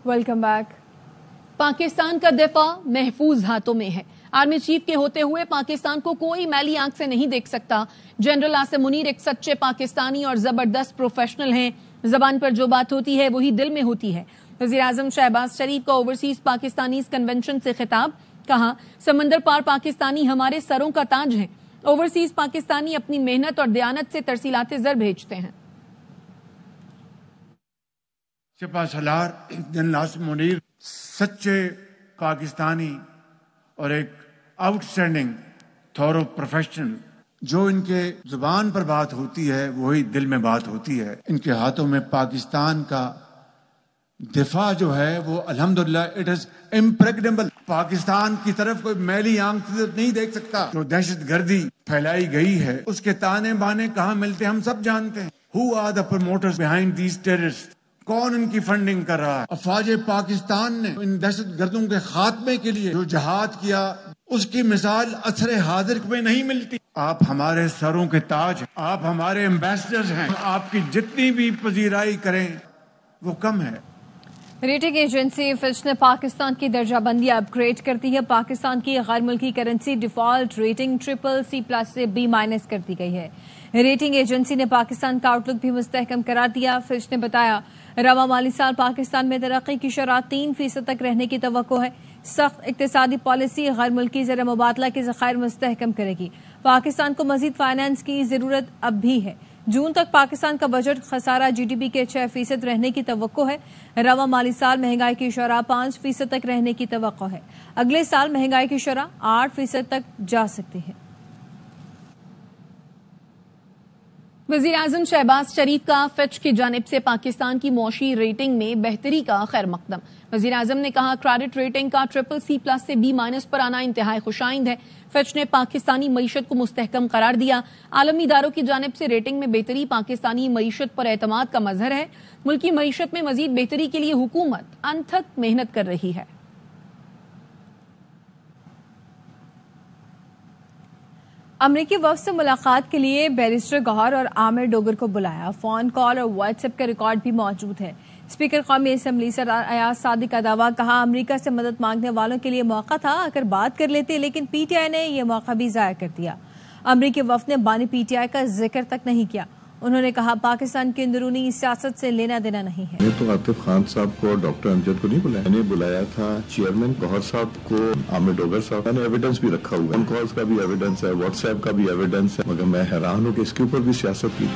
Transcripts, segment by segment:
Welcome back. Pakistan का दफा महफूज हाथों में है। आर्मी चीफ के होते हुए पाकिस्तान को कोई मैली आंख से नहीं देख सकता। जनरल आसिम मुनीर एक सच्चे पाकिस्तानी और जबरदस्त प्रोफेशनल हैं। जबान पर जो बात होती है वही दिल में होती है। वजीर आजम शहबाज शरीफ का ओवरसीज पाकिस्तानीज कन्वेंशन से खिताब, कहा समंदर पार पाकिस्तानी हमारे सरों का ताज है। ओवरसीज पाकिस्तानी अपनी मेहनत और दयानत से तरसीलाते ज़र भेजते हैं। सलार जनरल आसिम मुनीर सच्चे पाकिस्तानी और एक आउटस्टैंडिंग थॉरो प्रोफेशनल, जो इनके जुबान पर बात होती है वही दिल में बात होती है। इनके हाथों में पाकिस्तान का दिफा जो है वो अल्हम्दुलिल्लाह इट इज इम्प्रेग्नेबल। पाकिस्तान की तरफ कोई मैली आंख से नहीं देख सकता। जो दहशत गर्दी फैलाई गई है उसके ताने बाने कहाँ मिलते हम सब जानते हैं। Who are the promoters behind these terrorist? कौन इनकी फंडिंग कर रहा है? अफवाज पाकिस्तान ने इन दहशत गर्दों के खात्मे के लिए जो जहाद किया उसकी मिसाल असरे हाजिर में नहीं मिलती। आप हमारे सरों के ताज, आप हमारे एम्बेसडर्स हैं। आपकी जितनी भी पजीराई करें वो कम है। रेटिंग एजेंसी फिच ने पाकिस्तान की दर्जाबंदी अपग्रेड कर दी है। पाकिस्तान की गैर मुल्की करेंसी डिफॉल्ट रेटिंग CCC+ से B- कर दी गई है। रेटिंग एजेंसी ने पाकिस्तान का आउटलुक भी मुस्तहकम करार दिया। फिच ने बताया रवा माली साल पाकिस्तान में तरक्की की शरह 3% तक रहने की तवक्को है। सख्त इक्तिसादी पॉलिसी गैर मुल्की ज़र मुबादला के ज़खायर मुस्तहकम करेगी। पाकिस्तान को मजीद फाइनेंस की जरूरत अब भी है। जून तक पाकिस्तान का बजट खसारा GDP के 6% रहने की तवक्को है। रवा माली साल महंगाई की शरह 5% तक रहने की तवक्को है। अगले साल महंगाई की शरह 8% तक जा सकती है। वजीर आजम शहबाज शरीफ का फिच की जानिब से पाकिस्तान की मौशी रेटिंग में बेहतरी का खैर मकदम। वजीर आजम ने कहा क्रेडिट रेटिंग का CCC+ से B- पर आना इंतहाई खुशाइंद है। फिच ने पाकिस्तानी मईशत को मुस्तहकम करार दिया। आलमी इदारों की जानिब से रेटिंग में बेहतरी पाकिस्तानी मईशत पर एतमाद का मजहर है। मुल्की मईशत में मजीद बेहतरी के लिए हुकूमत अनथक मेहनत कर रही है। अमरीकी वफ्द से मुलाकात के लिए बैरिस्टर गौहर और आमिर डोगर को बुलाया। फोन कॉल और व्हाट्सएप का रिकॉर्ड भी मौजूद है। स्पीकर कौमी असम्बली सरदार अयाज सादिक का दावा, कहा अमरीका से मदद मांगने वालों के लिए मौका था अगर बात कर लेते, लेकिन PTI ने यह मौका भी जाया कर दिया। अमरीकी वफ्द ने बानी PTI का जिक्र तक नहीं किया। उन्होंने कहा पाकिस्तान की अंदरूनी सियासत से लेना देना नहीं है। मैंने तो आतिफ खान साहब को और डॉक्टर अमजद को नहीं बुलाया। मैंने बुलाया था चेयरमैन गौहर साहब को, आमिर डोगर साहब। मैंने एविडेंस भी रखा हुआ है, कॉल्स का भी एविडेंस है, व्हाट्सएप का भी एविडेंस है। मगर मैं हैरान हूँ कि इसके ऊपर भी सियासत की।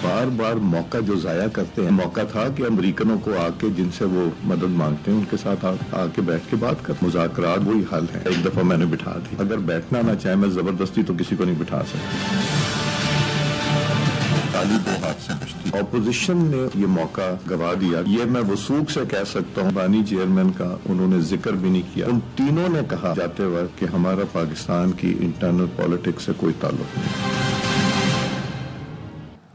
बार बार मौका जो जाया करते हैं। मौका था कि अमरीकनों को आके जिनसे वो मदद मांगते हैं उनके साथ आके बैठ के बात कर। मुज़ाकरात वही हल है। एक दफा मैंने बिठा दी। अगर बैठना ना चाहे मैं जबरदस्ती तो किसी को नहीं बिठा सकता। ऑपोजिशन ने ये मौका गवा दिया। ये मैं वसूख से कह सकता हूँ, बानी चेयरमैन का उन्होंने जिक्र भी नहीं किया। उन तीनों ने कहा जाते वक्त कि हमारा पाकिस्तान की इंटरनल पॉलिटिक्स से कोई ताल्लुक नहीं।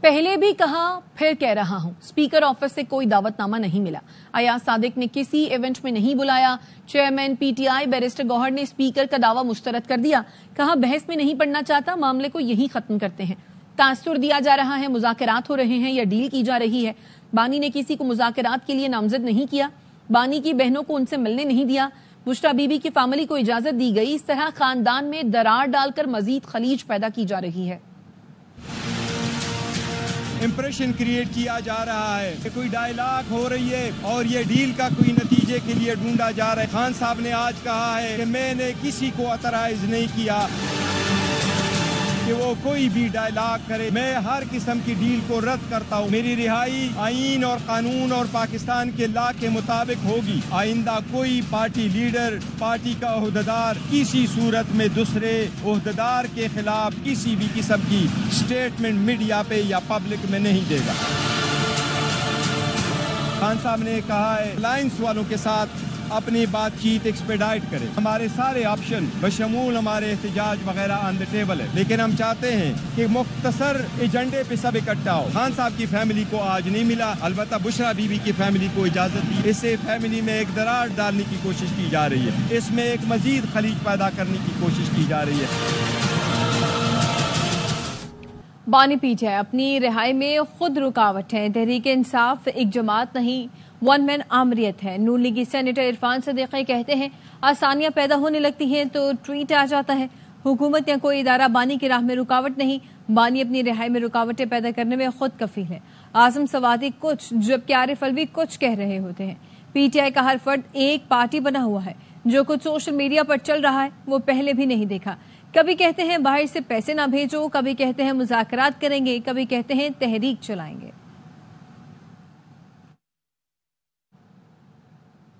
पहले भी कहा फिर कह रहा हूं, स्पीकर ऑफिस से कोई दावतनामा नहीं मिला। अयाज सादिक ने किसी इवेंट में नहीं बुलाया। चेयरमैन PTI बैरिस्टर गौहर ने स्पीकर का दावा मुस्तरद कर दिया। कहा बहस में नहीं पड़ना चाहता, मामले को यही खत्म करते हैं। तासुर दिया जा रहा है, मुज़ाकरात हो रहे हैं या डील की जा रही है। बानी ने किसी को मुज़ाकरात के लिए नामजद नहीं किया। बानी की बहनों को उनसे मिलने नहीं दिया। बुशरा बीबी की फैमिली को इजाजत दी गई। इस तरह खानदान में दरार डालकर मजीद खलीज पैदा की जा रही है। इंप्रेशन क्रिएट किया जा रहा है कि कोई डायलॉग हो रही है और ये डील का कोई नतीजे के लिए ढूंढा जा रहा है। खान साहब ने आज कहा है कि मैंने किसी को अतराइज नहीं किया कि वो कोई भी डायलॉग करे। मैं हर किस्म की डील को रद्द करता हूँ। मेरी रिहाई आईन और कानून और पाकिस्तान के लॉ के मुताबिक होगी। आइंदा कोई पार्टी लीडर, पार्टी का ओहदेदार किसी सूरत में दूसरे ओहदेदार के खिलाफ किसी भी किस्म की स्टेटमेंट मीडिया पे या पब्लिक में नहीं देगा। खान साहब ने कहा है अलायंस वालों के साथ अपनी बातचीत एक्सपेडाइट करें। हमारे सारे ऑप्शन बशमूल हमारे एहतजाज वगैरह ऑन द टेबल है, लेकिन हम चाहते हैं कि मुख्तसर एजेंडे पे सब इकट्ठा हो। खान साहब की फैमिली को आज नहीं मिला, अलबत्ता बुशरा बीबी की फैमिली को इजाजत दी। इससे फैमिली में एक दरार डालने की कोशिश की जा रही है। इसमें एक मजीद खलीज पैदा करने की कोशिश की जा रही है। बानी PTI अपनी रिहाई में खुद रुकावट है। तहरीक इंसाफ एक जमात नहीं, ون مین آمریت ہے. نون لیگی سینیٹر عرفان صدیقی کہتے ہیں آسانیاں پیدا ہونے لگتی ہیں تو ٹویٹ آ جاتا ہے. حکومت یا کوئی ادارہ بانی کی راہ میں رکاوٹ نہیں، بانی اپنی رہائی میں رکاوٹیں پیدا کرنے میں خود کفیل ہے. اعظم سوادی کچھ جبکہ عارف الوی کچھ کہہ رہے ہوتے ہیں. پی ٹی آئی کا ہر فرد ایک پارٹی بنا ہوا ہے. جو کچھ سوشل میڈیا پر چل رہا ہے وہ پہلے بھی نہیں دیکھا. کبھی کہتے ہیں باہر سے پیسے نہ بھیجو، کبھی کہتے ہیں مذاکرات کریں گے، کبھی کہتے ہیں تحریک چلائیں گے.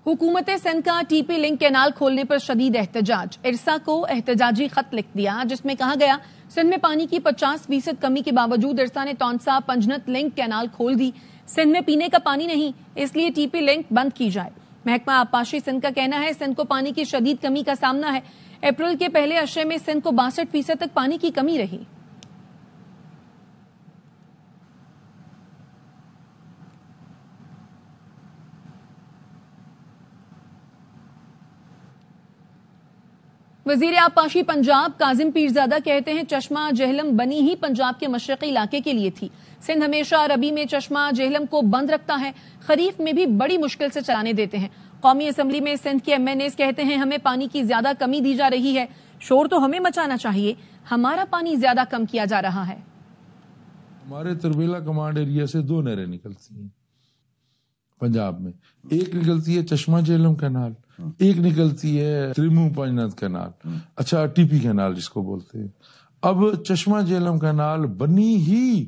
حکومت سندھ کا ٹی پی لنک کینال کھولنے پر شدید احتجاج. ارسا کو احتجاجی خط لکھ دیا جس میں کہا گیا سندھ میں پانی کی 50% کمی کے باوجود ارسا نے تونسا پنجنت لنک کینال کھول دی. سندھ میں پینے کا پانی نہیں، اس لیے ٹی پی لنک بند کی جائے. محکمہ آبپاشی سندھ کا کہنا ہے سندھ کو پانی کی شدید کمی کا سامنا ہے. اپریل کے پہلے اشرے میں سندھ کو 62% تک پانی کی کمی رہی. وزیر آبپاشی پنجاب کاظم پیرزادہ کہتے ہیں چشمہ جہلم بنی ہی پنجاب کے مشرقی علاقے کے لیے تھی. سندھ ہمیشہ ربی میں چشمہ جہلم کو بند رکھتا ہے، خریف میں بھی بڑی مشکل سے چلانے دیتے ہیں. قومی اسمبلی میں سندھ کے MNAs کہتے ہیں ہمیں پانی کی زیادہ کمی دی جا رہی ہے. شور تو ہمیں مچانا چاہیے، ہمارا پانی زیادہ کم کیا جا رہا ہے. ہمارے تربیلا کمانڈ ایریا سے 2 نہریں نکلتی ہیں پنجاب میں. ایک نکلتی ہے چشمہ جہلم کینال، ایک نکلتی ہے تریمو پنجنت کینال، اچھا ٹی پی کینال جس کو بولتے ہیں. اب چشمہ جہلم کینال بنی ہی،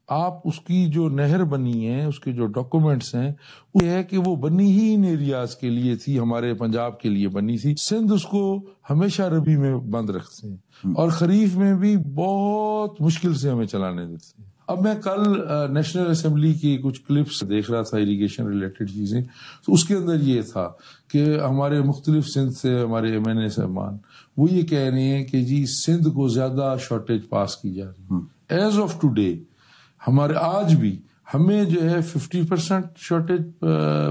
آپ اس کی جو نہر بنی ہے اس کے جو ڈاکومنٹس ہیں وہ ہے کہ وہ بنی ہی ان ایریاز کے لیے تھی، ہمارے پنجاب کے لیے بنی تھی. سندھ اس کو ہمیشہ ربی میں بند رکھتے ہیں اور خریف میں بھی بہت مشکل سے ہمیں چلانے دیتے ہیں. اب میں کل نیشنل اسمبلی کی کچھ کلپس دیکھ رہا تھا اریگیشن ریلیٹڈ چیزیں، تو اس کے اندر یہ تھا کہ ہمارے مختلف سندھ سے ہمارے MNA صاحبان وہ یہ کہہ رہے ہیں کہ جی سندھ کو زیادہ شارٹیج پاس کی جا رہی ہے. ایز آف ٹوڈے ہمارے آج بھی ہمیں جو ہے 50% شارٹیج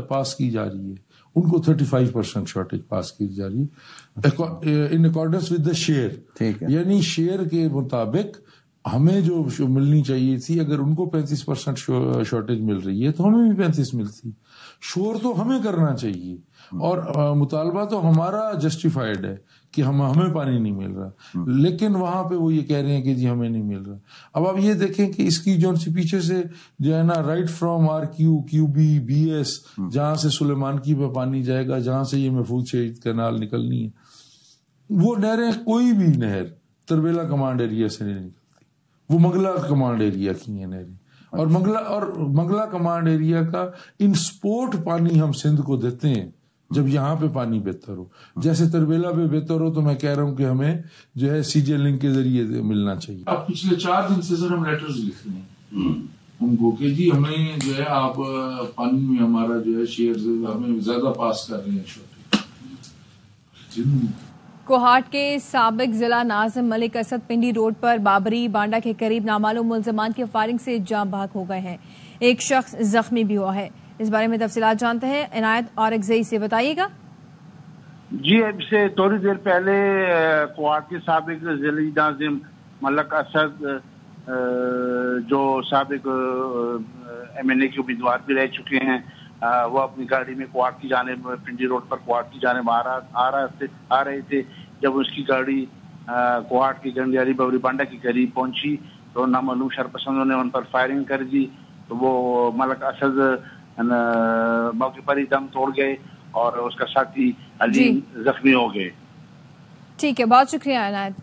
پاس کی جا رہی ہے، ان کو 35% شارٹیج پاس کی جا رہی ہے in accordance with the share. یعنی شیئر کے مطابق ہمیں جو ملنی چاہیے تھی، اگر ان کو 35% شارٹیج مل رہی ہے تو ہمیں بھی 35 ملتی. شور تو ہمیں کرنا چاہیے اور مطالبہ تو ہمارا جسٹیفائڈ ہے کہ ہمیں پانی نہیں مل رہا، لیکن وہاں پہ وہ یہ کہہ رہے ہیں کہ جی ہمیں نہیں مل رہا. اب آپ یہ دیکھیں کہ اس کی جو پیچھے سے جو ہے نا رائٹ فرام QB BS جہاں سے سلیمان کی پہ پانی جائے گا، جہاں سے یہ محفوظ شہید کینال نکلنی ہے، وہ نہریں کوئی بھی نہر تربیلا کمانڈ ایریا سے نہیں نکلتی، وہ منگلا کمانڈ ایریا کی ہیں نہریں. اور منگلا کمانڈ ایریا کا ان سپورٹ پانی ہم سندھ کو دیتے ہیں جب یہاں پہ پانی بہتر ہو. جیسے تربیلا پہ بہتر ہو تو میں کہہ رہا ہوں کہ ہمیں جو ہے CJ لنک کے ذریعے ملنا چاہیے. اب پچھلے 4 دن سے سر ہم لیٹرز لکھ رہے ہیں ان کو کہ جی ہمیں جو ہے آپ پانی میں ہمارا جو ہے شیئر ہمیں زیادہ پاس کر رہے ہیں. کوہاٹ کے سابق ضلع ناظم ملک اسد پنڈی روڈ پر بابری بانڈا کے قریب نامعلوم ملزمان کی فائرنگ سے جاں بحق ہو گئے ہیں. ایک شخص زخمی بھی ہوا ہے. اس بارے میں تفصیلات جانتے ہیں عنایت اورگزئی سے، بتائیے گا. جی اب سے تھوڑی دیر پہلے کوہاٹ کے سابق ضلعی ناظم ملک اسد جو سابق MNA کے امیدوار بھی رہ چکے ہیں، وہ اپنی گاڑی میں کوہاٹ کی جانب پنڈی روڈ پر کوہاٹ کی جانب آ رہے تھے. جب اس کی گاڑی کوہاٹ کی گنڈیاری بابری بانڈا کے قریب پہنچی تو نامعلوم شرپسندوں نے ان پر فائرنگ کر دی. تو وہ ملک اسد موقع پر ہی دم توڑ گئے اور اس کا ساتھی علیم زخمی ہو گئے. ٹھیک ہے، بہت شکریہ عنایت.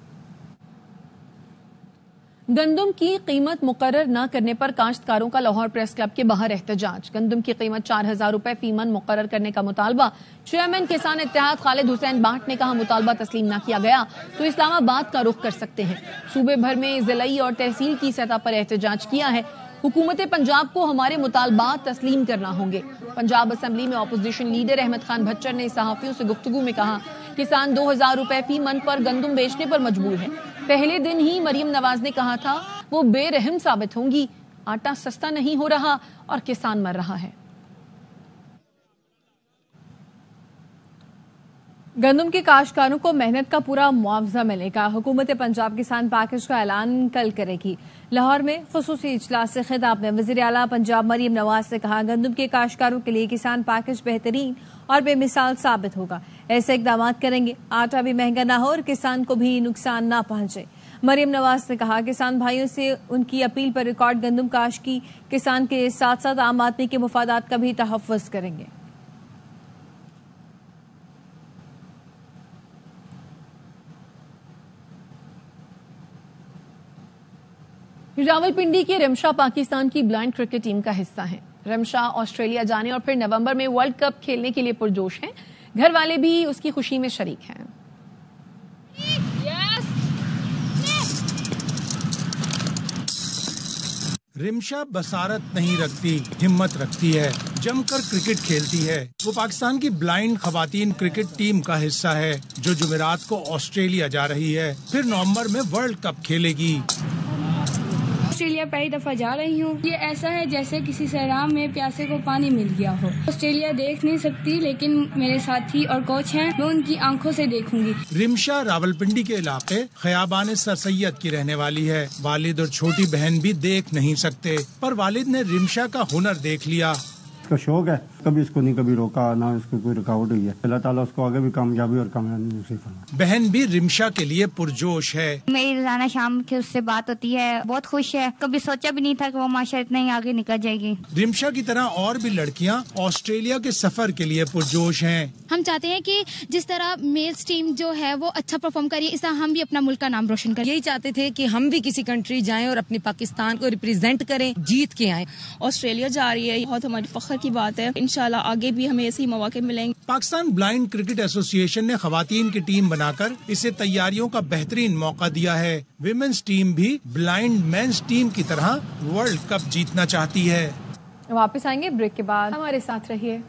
گندم کی قیمت مقرر نہ کرنے پر کاشتکاروں کا لاہور پریس کلب کے باہر احتجاج. گندم کی قیمت 4000 روپے فی من مقرر کرنے کا مطالبہ. چیئرمین کسان اتحاد خالد حسین بانٹ نے کہا مطالبہ تسلیم نہ کیا گیا تو اسلام آباد کا رخ کر سکتے ہیں. صوبے بھر میں ضلعی اور تحصیل کی سطح پر احتجاج کیا ہے. حکومت پنجاب کو ہمارے مطالبات تسلیم کرنا ہوں گے. پنجاب اسمبلی میں اپوزیشن لیڈر احمد خان بھچر نے صحافیوں سے گفتگو میں کہا کسان 2000 روپے فی من پر گندم بیچنے پر مجبور ہے. پہلے دن ہی مریم نواز نے کہا تھا وہ بے رحم ثابت ہوں گی. آٹا سستا نہیں ہو رہا اور کسان مر رہا ہے. गंदम के काश्तकारों को मेहनत का पूरा मुआवजा मिलेगा। हुकूमत पंजाब किसान पैकेज का ऐलान कल करेगी। लाहौर में खुसूसी इजलास से खिताब में वज़ीर आला पंजाब मरियम नवाज ने कहा, गंदम के काश्तकारों के लिए किसान पैकेज बेहतरीन और बेमिसाल साबित होगा। ऐसे इकदाम करेंगे आटा भी महंगा ना हो और किसान को भी नुकसान ना पहुंचे। मरियम नवाज ने कहा, किसान भाइयों से उनकी अपील पर रिकॉर्ड गंदम काश्त की किसान के साथ साथ आम आदमी के मुफादात का भी तहफ़्फ़ुज़ करेंगे। रावलपिंडी के रिमशा पाकिस्तान की ब्लाइंड क्रिकेट टीम का हिस्सा हैं। रिमशा ऑस्ट्रेलिया जाने और फिर नवंबर में वर्ल्ड कप खेलने के लिए पुरजोश हैं। घर वाले भी उसकी खुशी में शरीक हैं। रिमशा बसारत नहीं रखती, हिम्मत रखती है, जमकर क्रिकेट खेलती है। वो पाकिस्तान की ब्लाइंड खवातीन क्रिकेट टीम का हिस्सा है जो जुमेरात को ऑस्ट्रेलिया जा रही है, फिर नवंबर में वर्ल्ड कप खेलेगी। ऑस्ट्रेलिया पहली दफा जा रही हूँ। ये ऐसा है जैसे किसी सैराब में प्यासे को पानी मिल गया हो। ऑस्ट्रेलिया देख नहीं सकती, लेकिन मेरे साथी और कोच हैं, मैं उनकी आंखों से देखूंगी। रिमशा रावलपिंडी के इलाके खयाबान सर सैयद की रहने वाली है। वालिद और छोटी बहन भी देख नहीं सकते, पर वालिद ने रिमशा का हुनर देख लिया। इसका शौक है, कभी इसको नहीं कभी रोका ना इसको कोई रुकावट हुई है। अल्लाह ताला उसको आगे भी कामयाबी और कामयाबी नसीब फरमाए। बहन भी रिमशा के लिए पुरजोश है। मेरी रोजाना शाम के उससे बात होती है, बहुत खुश है। कभी सोचा भी नहीं था कि वो माशा इतना ही आगे निकल जाएगी। रिमशा की तरह और भी लड़कियां ऑस्ट्रेलिया के सफर के लिए पुरजोश हैं। हम चाहते हैं कि जिस तरह मेल्स टीम जो है वो अच्छा परफॉर्म करिए, इस तरह हम भी अपना मुल्क का नाम रोशन करें। यही चाहते थे कि हम भी किसी कंट्री जाएं और अपने पाकिस्तान को रिप्रेजेंट करें, जीत के आएं। ऑस्ट्रेलिया जा रही है, बहुत हमारी फख्र की बात है। इंशाल्लाह आगे भी हमें ऐसे ही मौके मिलेंगे। पाकिस्तान ब्लाइंड क्रिकेट एसोसिएशन ने खवातीन की टीम बनाकर इसे तैयारियों का बेहतरीन मौका दिया है। विमेंस टीम भी ब्लाइंड मेंस टीम की तरह वर्ल्ड कप जीतना चाहती है। वापस आएंगे ब्रेक के बाद, हमारे साथ रहिए।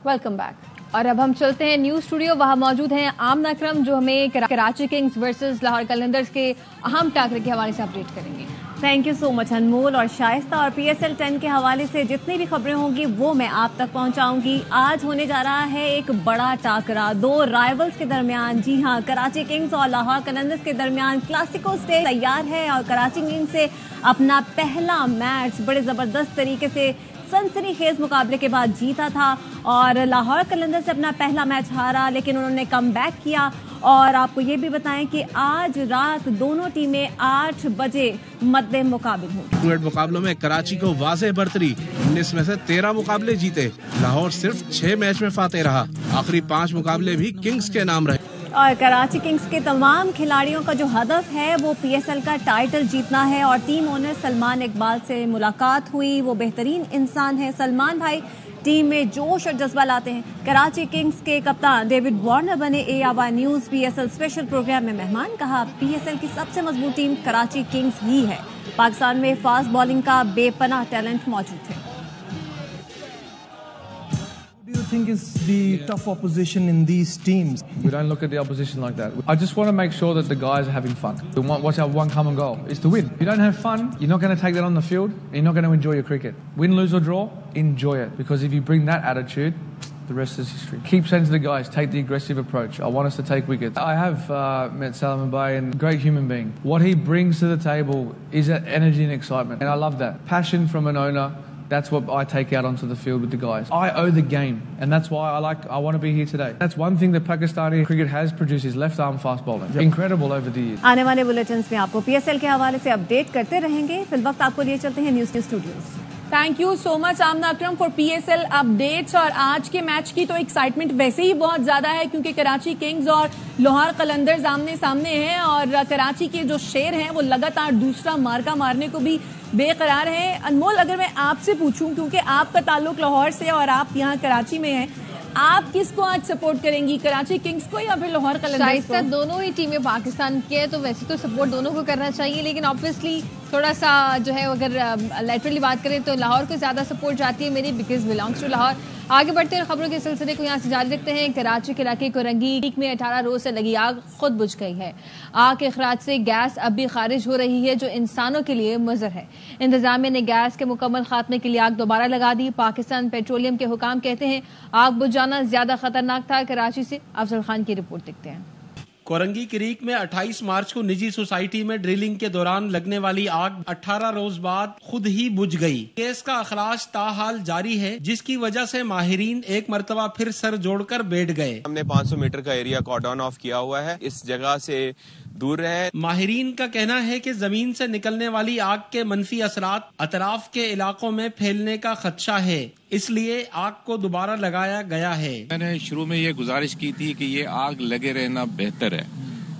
Welcome back. और अब हम चलते हैं न्यूज स्टूडियो। वहां मौजूद हैं आमना अकरम जो हमें कराची किंग्स वर्सेस लाहौर कलंदर्स के अहम टाकरे के हवाले से अपडेट करेंगे। थैंक यू सो मच अनमोल और शाइस्ता। और PSL 10 के हवाले से जितनी भी खबरें होंगी वो मैं आप तक पहुंचाऊंगी। आज होने जा रहा है एक बड़ा टाकरा दो राइवल्स के दरमियान। जी हां, कराची किंग्स और लाहौर कलंदर्स के दरमियान क्लासिको स्टेज तैयार है और कराची किंग्स से अपना पहला मैच बड़े जबरदस्त तरीके से सनसनीखेज मुकाबले के बाद जीता था और लाहौर कलंदर्स से अपना पहला मैच हारा, लेकिन उन्होंने कम बैक किया। और आपको ये भी बताएं कि आज रात दोनों टीमें 8 बजे मद्दे मुकाबिल होंगी। मुकाबलों में कराची को वाज़ेह बरतरी, 19 में से 13 मुकाबले जीते। लाहौर सिर्फ 6 मैच में फाते रहा। आखिरी 5 मुकाबले भी किंग्स के नाम रहे। और कराची किंग्स के तमाम खिलाड़ियों का जो हदफ है वो PSL का टाइटल जीतना है। और टीम ओनर सलमान इकबाल से मुलाकात हुई। वो बेहतरीन इंसान है। सलमान भाई टीम में जोश और जज्बा लाते हैं। कराची किंग्स के कप्तान डेविड वार्नर बने AWR news PSL special programme में मेहमान। कहा, PSL की सबसे मजबूत टीम कराची किंग्स ही है। पाकिस्तान में फास्ट बॉलिंग का बेपनाह टैलेंट मौजूद है। What do you think is the tough opposition in these teams? We don't look at the opposition like that. I just want to make sure that the guys are having fun. What's our one common goal? Is to win. If you don't have fun, you're not going to take that on the field, and you're not going to enjoy your cricket. Win, lose or draw, enjoy it. Because if you bring that attitude, the rest is history. Keep saying to the guys, take the aggressive approach. I want us to take wickets. I have met Salman Bey, and great human being. What he brings to the table is that energy and excitement, and I love that. Passion from an owner. That's what I take out onto the field with the guys. I owe the game, and that's why I want to be here today. That's one thing that Pakistani cricket has produced is left arm fast bowling. Incredible over the years. आने वाले bulletins में आपको PSL के हवाले से update करते रहेंगे। फिलवक्त आपको लिए चलते हैं news studios. Thank you so much Amna Akram for PSL updates. और आज के मैच की तो एक्साइटमेंट वैसे ही बहुत ज्यादा है क्योंकि कराची किंग्स और लाहौर कलंदर्स आमने सामने हैं और कराची के जो शेर हैं वो लगातार दूसरा मार्का मारने को भी बेकरार है। अनमोल, अगर मैं आपसे पूछूं, क्योंकि आपका ताल्लुक लाहौर से और आप यहाँ कराची में हैं, आप किसको आज सपोर्ट करेंगी, कराची किंग्स को या फिर लाहौर कलंदर्स को? दोनों ही टीमें पाकिस्तान के हैं तो वैसे तो सपोर्ट दोनों को करना चाहिए, लेकिन ऑब्वियसली تھوڑا سا جو ہے اگر لیٹرلی بات کریں تو لاہور کو زیادہ سپورٹ جاتی ہے میری بیکاز بلانگس ٹو لاہور. آگے بڑھتے ہیں خبروں کے سلسلے کو یہاں سے جاری رکھتے ہیں. کراچی کے علاقے کورنگی میں 18 روز سے لگی آگ خود بجھ گئی ہے. آگ کے اخراج سے گیس اب بھی خارج ہو رہی ہے جو انسانوں کے لیے مضر ہے. انتظامیہ نے گیس کے مکمل خاتمے کے لیے آگ دوبارہ لگا دی. پاکستان پیٹرولیم کے حکام کہتے ہیں آگ بجھ جانا زیادہ خطرناک تھا. کراچی سے افضل خان کی رپورٹ دیکھتے ہیں. کورنگی کریک میں 28 مارچ کو نجی سوسائٹی میں ڈرلنگ کے دوران لگنے والی آگ 18 روز بعد خود ہی بجھ گئی. گیس کا اخراج تاحال جاری ہے جس کی وجہ سے ماہرین ایک مرتبہ پھر سر جوڑ کر بیٹھ گئے. ہم نے 500 میٹر کا ایریا کارڈن آف کیا ہوا ہے, اس جگہ سے دور رہے. ماہرین کا کہنا ہے کہ زمین سے نکلنے والی آگ کے منفی اثرات اطراف کے علاقوں میں پھیلنے کا خدشہ ہے, اس لیے آگ کو دوبارہ لگایا گیا ہے. میں نے شروع میں یہ گزارش کی تھی کہ یہ آگ لگے رہنا بہتر ہے,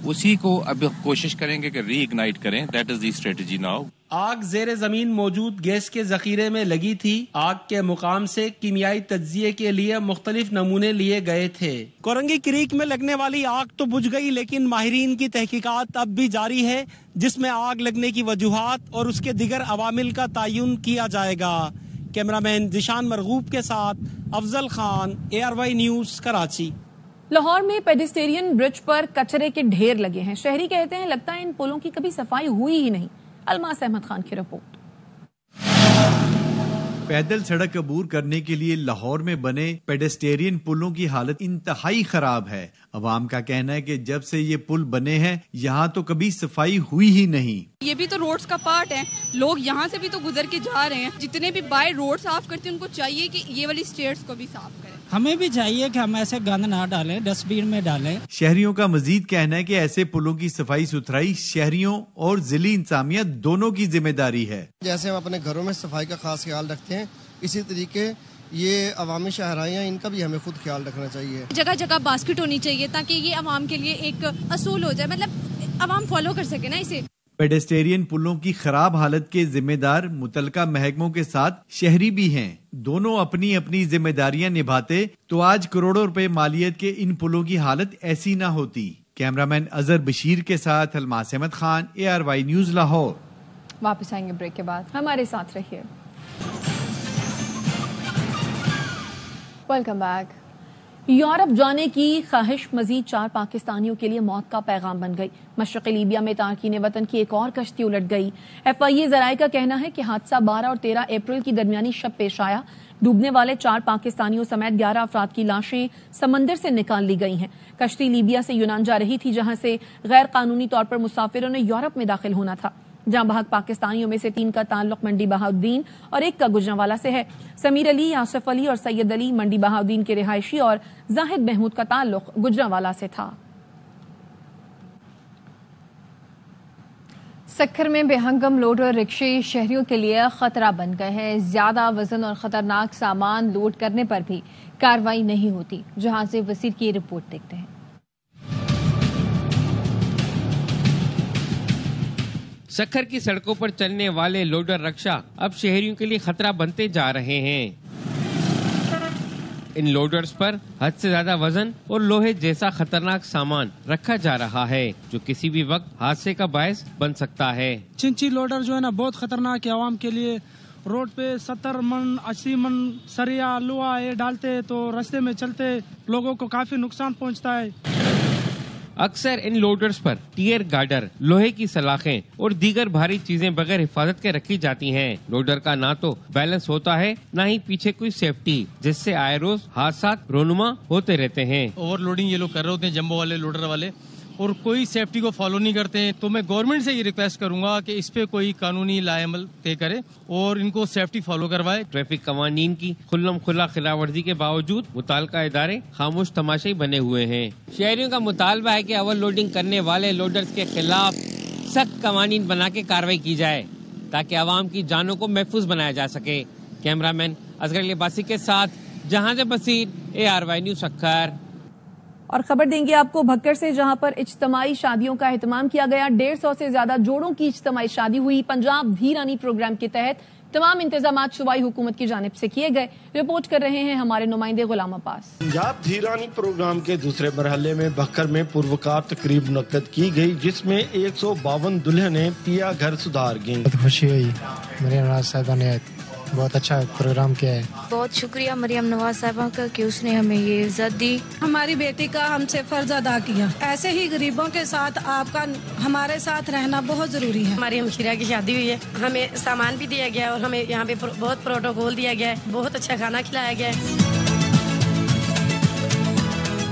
اسی کو اب کوشش کریں گے کہ ری اگنائٹ کریں. That is the strategy now. آگ زیر زمین موجود گیس کے ذخیرے میں لگی تھی. آگ کے مقام سے کیمیائی تجزیے کے لیے مختلف نمونے لیے گئے تھے. کورنگی کریک میں لگنے والی آگ تو بجھ گئی لیکن ماہرین کی تحقیقات اب بھی جاری ہے جس میں آگ لگنے کی وجوہات اور اس کے دیگر عوامل کا تعین کیا جائے گا. کیمرامین ذیشان مرغوب کے ساتھ افضل خان, ARY نیوز, کراچی. لاہور میں پیڈسٹرین برج پر کچرے کے ڈھیر لگے ہیں. شہری کہتے ہیں لگتا ہے ان پلوں کی کبھی صفائی ہوئی ہی نہیں. الماس احمد خان کی رپورٹ. پیدل سڑک عبور کرنے کے لیے لاہور میں بنے پیڈسٹرین پلوں کی حالت انتہائی خراب ہے. عوام کا کہنا ہے کہ جب سے یہ پل بنے ہیں یہاں تو کبھی صفائی ہوئی ہی نہیں. یہ بھی تو روڈز کا پارٹ ہے, لوگ یہاں سے بھی تو گزر کے جا رہے ہیں. جتنے بھی بائی روڈ صاف کرتے ہیں ان کو چاہیے کہ یہ والی اسٹریٹس کو بھی صاف کریں. ہمیں بھی چاہیے کہ ہم ایسے گند نہ ڈالیں, ڈسٹ بین میں ڈالیں. شہریوں کا مزید کہنا ہے کہ ایسے پلوں کی صفائی ستھرائی شہریوں اور ضلعی انتظامیہ دونوں کی ذمہ داری ہے. جیسے ہم اپنے گھروں میں صفائی کا خاص خیال رکھتے ہیں, اسی طریقے یہ عوامی شاہراہیاں ان کا بھی ہمیں خود خیال رکھنا چاہیے. جگہ جگہ باسکٹ ہونی چاہیے تاکہ یہ عوام کے لیے ایک اصول ہو جائے, مطلب عوام فالو کر سکے نا اسے. پیڈسٹرین پلوں کی خراب حالت کے ذمہ دار متعلقہ محکموں کے ساتھ شہری بھی ہیں. دونوں اپنی اپنی ذمہ داریاں نبھاتے تو آج کروڑوں روپے مالیت کے ان پلوں کی حالت ایسی نہ ہوتی. کیمرامین اظہر بشیر کے ساتھ الماس احمد خان, ARY نیوز, لاہور. واپس آئیں گے بریک کے بعد, ہمارے ساتھ رہیے. Welcome back. یورپ جانے کی خواہش مزید 4 پاکستانیوں کے لیے موت کا پیغام بن گئی. مشرقی لیبیا میں تارکین وطن کی ایک اور کشتی الٹ گئی. FIA ذرائع کا کہنا ہے کہ حادثہ 12 اور 13 اپریل کی درمیانی شب پیش آیا. ڈوبنے والے 4 پاکستانیوں سمیت 11 افراد کی لاشیں سمندر سے نکال لی گئی ہیں. کشتی لیبیا سے یونان جا رہی تھی جہاں سے غیر قانونی طور پر مسافروں نے یورپ میں داخل ہونا تھا. جہاں بحق پاکستانیوں میں سے 3 کا تعلق منڈی بہاؤدین اور 1 کا گجرانوالہ سے ہے. سمیر علی, آصف علی اور سید علی منڈی بہاؤدین کے رہائشی اور زاہد محمود کا تعلق گجرانوالہ سے تھا. سکھر میں بے ہنگم لوڈر رکشے شہریوں کے لیے خطرہ بن گئے ہیں. زیادہ وزن اور خطرناک سامان لوڈ کرنے پر بھی کارروائی نہیں ہوتی. جہاں سے وسیر کی رپورٹ دیکھتے ہیں. سکھر کی سڑکوں پر چلنے والے لوڈر رکشا اب شہریوں کے لیے خطرہ بنتے جا رہے ہیں. ان لوڈرز پر حد سے زیادہ وزن اور لوہے جیسا خطرناک سامان رکھا جا رہا ہے جو کسی بھی وقت حادثے کا باعث بن سکتا ہے. چنچی لوڈر جو ہے نا بہت خطرناک ہے عوام کے لیے. روڈ پہ 70 من 80 من سریا لوہا یہ ڈالتے تو رستے میں چلتے لوگوں کو کافی نقصان پہنچتا ہے. اکثر ان لوڈرز پر ٹیئر گارڈر, لوہے کی سلاخیں اور دیگر بھاری چیزیں بغیر حفاظت کے رکھی جاتی ہیں. لوڈر کا نہ تو بیلنس ہوتا ہے نہ ہی پیچھے کوئی سیفٹی, جس سے آئے روز حادثات رونما ہوتے رہتے ہیں. اوور لوڈنگ یہ لوگ کر رہے ہوتے ہیں, جمبو والے لوڈر والے, اور کوئی سیفٹی کو فالو نہیں کرتے ہیں. تو میں گورنمنٹ سے یہ ریکویسٹ کروں گا کہ اس پہ کوئی قانونی لائے عمل طے کرے اور ان کو سیفٹی فالو کروائے. ٹریفک قوانین کی کھلم کھلا خلاف ورزی کے باوجود متعلقہ ادارے خاموش تماشائی بنے ہوئے ہیں. شہریوں کا مطالبہ ہے کہ اوور لوڈنگ کرنے والے لوڈرز کے خلاف سخت قوانین بنا کے کارروائی کی جائے تاکہ عوام کی جانوں کو محفوظ بنایا جا سکے. کیمرامین اصغر لباسی کے ساتھ جہاں بصیر, ARY نیوز, سکھر. اور خبر دیں گے آپ کو بھکر سے, جہاں پر اجتماعی شادیوں کا اہتمام کیا گیا. 150 سے زیادہ جوڑوں کی اجتماعی شادی ہوئی. پنجاب دھی رانی پروگرام کے تحت तमाम इंतजाम सूबाई हुकूमत की जानिब से किए गए। रिपोर्ट कर रहे हैं हमारे नुमाइंदे गुलाम अब्बास। पंजाब धीरानी प्रोग्राम के दूसरे मरहले में बखर में पुरवकार तकरीब मुनक्कद की गई, जिसमें 152 दुल्हनें पिया घर सुधार गईं। बहुत खुशी हुई मरियम नवाज साहिबा ने बहुत अच्छा प्रोग्राम किया है। बहुत शुक्रिया मरियम नवाज साहिबा का कि उसने हमें ये इज्जत दी। हमारी बेटी का हमसे फर्ज अदा किया। ऐसे ही गरीबों के साथ आपका हमारे साथ रहना बहुत जरूरी है। हमारी हमशीरा की शादी हुई है, हमें सामान भी दिया गया और हमें यहाँ पे बहुत प्रोटोकॉल दिया गया है, बहुत अच्छा खाना खिलाया गया है।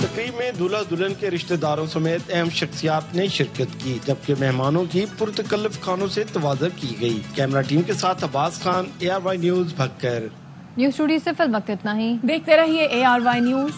तकरीब में दूल्हा दुल्हन के रिश्तेदारों समेत अहम शख्सियात ने शिरकत की, जबकि मेहमानों की पुरतकल्लुफ खानों से तवाज़ुन की गई। कैमरा टीम के साथ Abbas Khan, ARY news, Bhakkar. News studio से फिल वक्त इतना ही। देखते रहिए ARY न्यूज़।